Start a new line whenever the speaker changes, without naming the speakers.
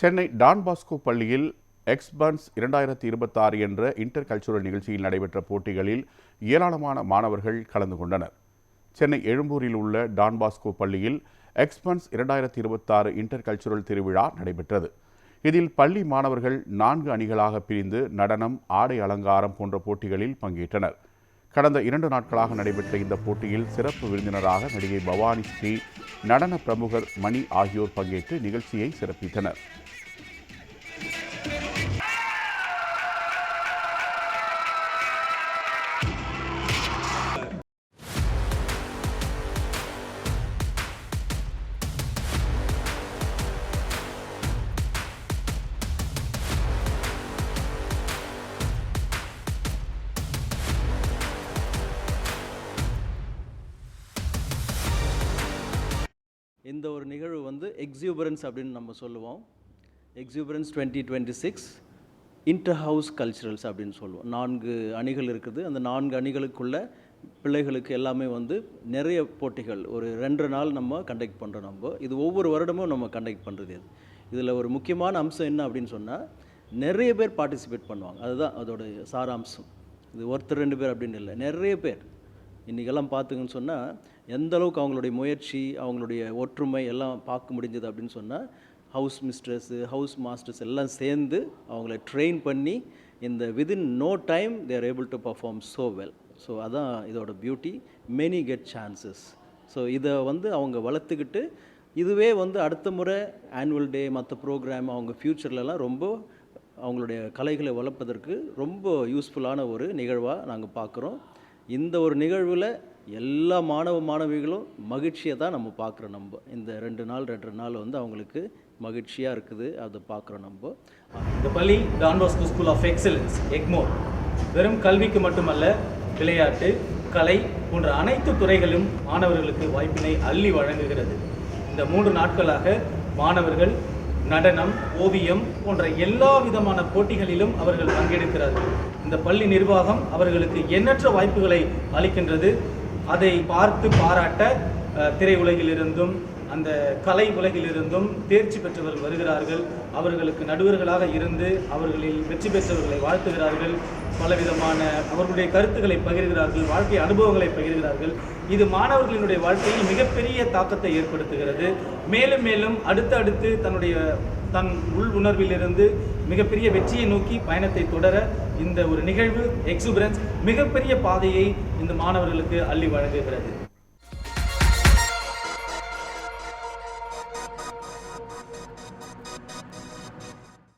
Chennai Don Bosco பள்ளியில் expense 2026 என்ற inter cultural நிகழ்ச்சியில் நடைபெற்ற போட்டிகளில் ஏராளமான மாணவர்கள் கலந்து கொண்டனர். சென்னை எழும்பூரில் உள்ள டான் பாஸ்கோ பள்ளியில் எக்ஸ்பன்ஸ் 2026 இன்டர் கல்ச்சுரல் திருவிழா நடைபெற்றது. இதில் பள்ளி மாணவர்கள் 4 அணிகளாக பிரிந்து நடனம், ஆடை அலங்காரம் போன்ற போட்டிகளில் பங்கேற்றனர். கடந்த 2 நாட்களாக நடைபெற்ற இந்த போட்டியில் சிறப்பு விருந்தினராக நடிகை பவானி ஸ்ரீ, நடன பிரமுகர் மணி ஆகியோர் பங்கேற்று நிகழ்ச்சியை சிறப்பித்தனர்.
இந்த ஒரு நிகழ்வு வந்து எக்ஸூபரன்ஸ் அப்படின்னு நம்ம சொல்லுவோம். எக்ஸூபரன்ஸ் 2026 இன்டர் ஹவுஸ் கல்ச்சுரல்ஸ் அப்படின்னு சொல்லுவோம். 4 அணிகள் இருக்குது. அந்த 4 அணிகளுக்குள்ள பிள்ளைகளுக்கு எல்லாமே வந்து நிறைய போட்டிகள் ஒரு 2 நாள் நம்ம கண்டக்ட் பண்ணுறோம். இது ஒவ்வொரு வருடமும் நம்ம கண்டக்ட் பண்ணுறது. இதில் ஒரு முக்கியமான அம்சம் என்ன அப்படின்னு சொன்னால், நிறைய பேர் பார்ட்டிசிபேட் பண்ணுவாங்க. அதுதான் அதோட சாராம்சம். இது ஒருத்தர் 2 பேர் அப்படின்னு இல்லை, நிறைய பேர். இன்றைக்கெல்லாம் பார்த்துங்கன்னு சொன்னால், எந்த அளவுக்கு அவங்களுடைய முயற்சி, அவங்களுடைய ஒற்றுமை எல்லாம் பார்க்க முடிஞ்சது அப்படின்னு சொன்னால், ஹவுஸ் மிஸ்ட்ரஸ்ஸு, ஹவுஸ் மாஸ்டர்ஸ் எல்லாம் சேர்ந்து அவங்கள ட்ரெயின் பண்ணி இந்த within no time they're able to perform so well. So அதான் இதோட beauty. Many get chances. So இதை வந்து அவங்க வளர்த்துக்கிட்டு, இதுவே வந்து அடுத்த முறை ஆனுவல் டே மற்ற ப்ரோக்ராம் அவங்க ஃப்யூச்சர்லலாம் ரொம்ப அவங்களுடைய கலைகளை வளர்ப்பதற்கு ரொம்ப யூஸ்ஃபுல்லான ஒரு நிகழ்வாக நாங்கள் பார்க்குறோம். இந்த ஒரு நிகழ்வில் எல்லா மாணவிகளும் மகிழ்ச்சியை தான் நம்ம பார்க்குறோம். நம்ம இந்த 2 நாள் வந்து அவங்களுக்கு மகிழ்ச்சியாக இருக்குது, அதை பார்க்குறோம் நம்ம.
இந்த பள்ளி Don Bosco school of excellence Egmore வெறும் கல்விக்கு மட்டுமல்ல, விளையாட்டு, கலை போன்ற அனைத்து துறைகளும் மாணவர்களுக்கு வாய்ப்பினை அள்ளி வழங்குகிறது. இந்த 3 நாட்களாக மாணவர்கள் நடனம், ஓவியம் போன்ற எல்லா விதமான போட்டிகளிலும் அவர்கள் பங்கெடுக்கிறார்கள். இந்த பள்ளி நிர்வாகம் அவர்களுக்கு எண்ணற்ற வாய்ப்புகளை அளிக்கின்றது. அதை பார்த்து பாராட்ட திரையுலகிலிருந்தும் அந்த கலை உலகிலிருந்தும் தேர்ச்சி பெற்றவர்கள் வருகிறார்கள். அவர்களுக்கு நடுவர்களாக இருந்து அவர்களில் வெற்றி பெற்றவர்களை வாழ்த்துகிறார்கள். பலவிதமான அவர்களுடைய கருத்துக்களை பகிர்கிறார்கள், வாழ்க்கை அனுபவங்களை பகிர்கிறார்கள். இது மாணவர்களினுடைய வாழ்க்கையில் மிகப்பெரிய தாக்கத்தை ஏற்படுத்துகிறது. மேலும் மேலும் அடுத்து தன் உள் உணர்விலிருந்து மிகப்பெரிய வெற்றியை நோக்கி பயணத்தை தொடர இந்த ஒரு நிகழ்வு எக்ஸூபரன்ஸ் மிகப்பெரிய பாதையை இந்த மாணவர்களுக்கு அள்ளி வழங்குகிறது.